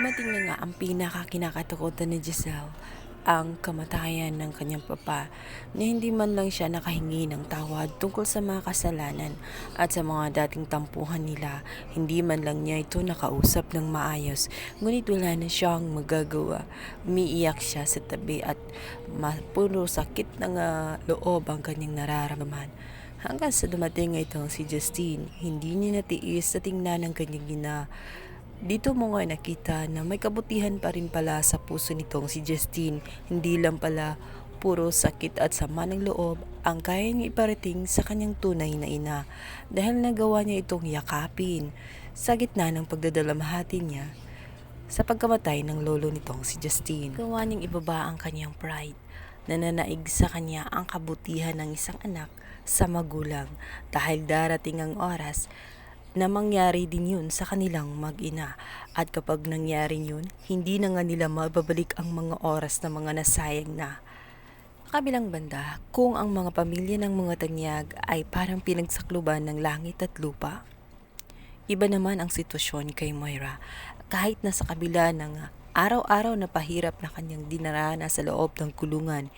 Dumating na nga ang pinakakinakatakutan ni Giselle, ang kamatayan ng kanyang papa, na hindi man lang siya nakahingi ng tawad tungkol sa mga kasalanan at sa mga dating tampuhan nila. Hindi man lang niya ito nakausap ng maayos, ngunit wala na siyang magagawa. Umiiyak siya sa tabi at puro sakit ng loob ang kanyang nararamdaman. Hanggang sa dumating itong si Justine, hindi niya natiis sa tingnan ng kanyang dito mo nga nakita na may kabutihan pa rin pala sa puso nitong si Justine. Hindi lang pala puro sakit at sama ng loob ang kaya niya iparating sa kanyang tunay na ina, dahil nagawa niya itong yakapin sa gitna ng pagdadalamhati niya sa pagkamatay ng lolo nitong si Justine. Gawa niyang ibaba ang kanyang pride. Nananaig sa kanya ang kabutihan ng isang anak sa magulang, dahil darating ang oras na mangyari din yun sa kanilang mag-ina. At kapag nangyari yun, hindi na nga nila mababalik ang mga oras na mga nasayang na. Kabilang banda, kung ang mga pamilya ng mga tanyag ay parang pinagsakluban ng langit at lupa, iba naman ang sitwasyon kay Moira. Kahit na sa kabila ng araw-araw na pahirap na kanyang dinarana sa loob ng kulungan,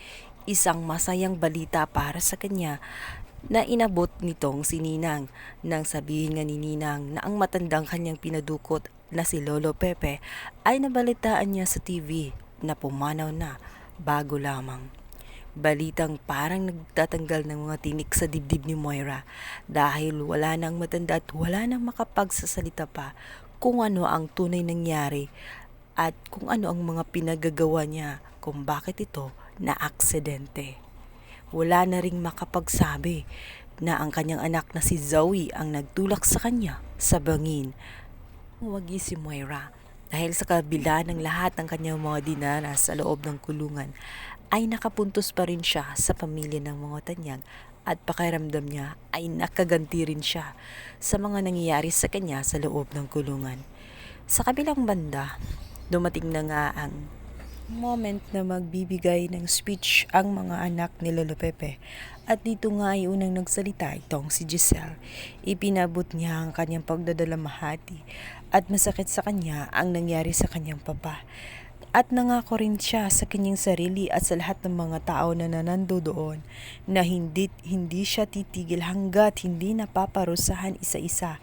isang masayang balita para sa kanya na inabot nitong si Ninang, nang sabihin nga ni Ninang na ang matandang kanyang pinadukot na si Lolo Pepe ay nabalitaan niya sa TV na pumanaw na bago lamang. Balitang parang nagtatanggal ng mga tinik sa dibdib ni Moira, dahil wala nang matanda at wala nang makapagsasalita pa kung ano ang tunay nangyari at kung ano ang mga pinagagawa niya, kung bakit ito na aksidente. Wala na ring makapagsabi na ang kanyang anak na si Zoe ang nagtulak sa kanya sa bangin. Wagi si Moira, dahil sa kabila ng lahat ng kanyang mga dinanas sa loob ng kulungan, ay nakapuntos pa rin siya sa pamilya ng mga tanyag, at pakiramdam niya ay nakaganti rin siya sa mga nangyayari sa kanya sa loob ng kulungan. Sa kabilang banda, dumating na nga ang moment na magbibigay ng speech ang mga anak ni Lolo Pepe, at dito nga ay unang nagsalita itong si Giselle. Ipinabot niya ang kanyang pagdadalamhati at masakit sa kanya ang nangyari sa kanyang papa, at nangako rin siya sa kanyang sarili at sa lahat ng mga tao na nanando doon na hindi siya titigil hanggat hindi napaparusahan isa-isa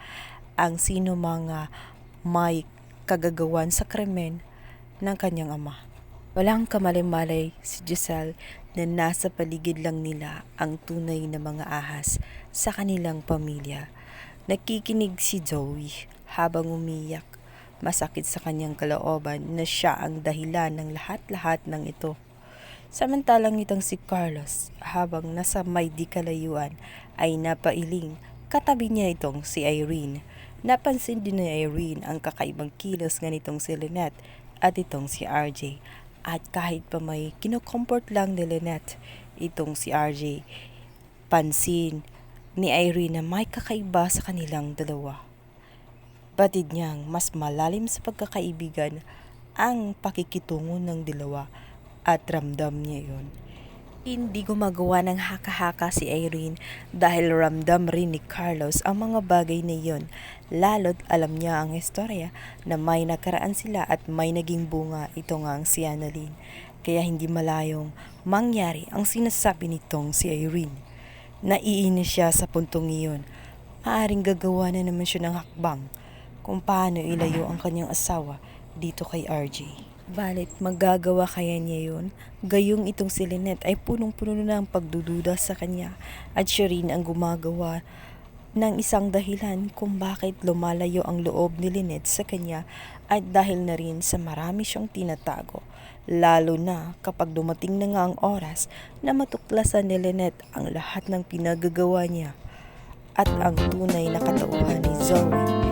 ang sino mga may kagagawan sa krimen ng kanyang ama. Walang kamali-malay si Giselle na nasa paligid lang nila ang tunay na mga ahas sa kanilang pamilya. Nakikinig si Zoe habang umiyak. Masakit sa kanyang kalooban na siya ang dahilan ng lahat-lahat ng ito. Samantalang itong si Carlos, habang nasa may di kalayuan, ay napailing. Katabi niya itong si Irene. Napansin din ni Irene ang kakaibang kilos nga nitong si Lynette at itong si RJ. At kahit pa may kinokomport lang ni Lynette itong si RJ, pansin ni Irene na may kakaiba sa kanilang dalawa. Batid niyang mas malalim sa pagkakaibigan ang pakikitungo ng dalawa, at ramdam niya yon. Hindi gumagawa ng haka-haka si Irene, dahil ramdam rin ni Carlos ang mga bagay na iyon, lalo't alam niya ang istorya na may nakaraan sila at may naging bunga, ito nga ang si Annalyn. Kaya hindi malayong mangyari ang sinasabi nitong si Irene. Naiinis siya sa puntong iyon. Maaring gagawa na naman siya ng hakbang kung paano ilayo ang kanyang asawa dito kay RJ. Balit magagawa kaya niya yun? Gayong itong si Lynette ay punong-puno na ang pagdududa sa kanya, at siya rin ang gumagawa ng isang dahilan kung bakit lumalayo ang loob ni Lynette sa kanya, at dahil na rin sa marami siyang tinatago. Lalo na kapag dumating na nga ang oras na matuklasan ni Lynette ang lahat ng pinagagawa niya at ang tunay na katauhan ni Zoe.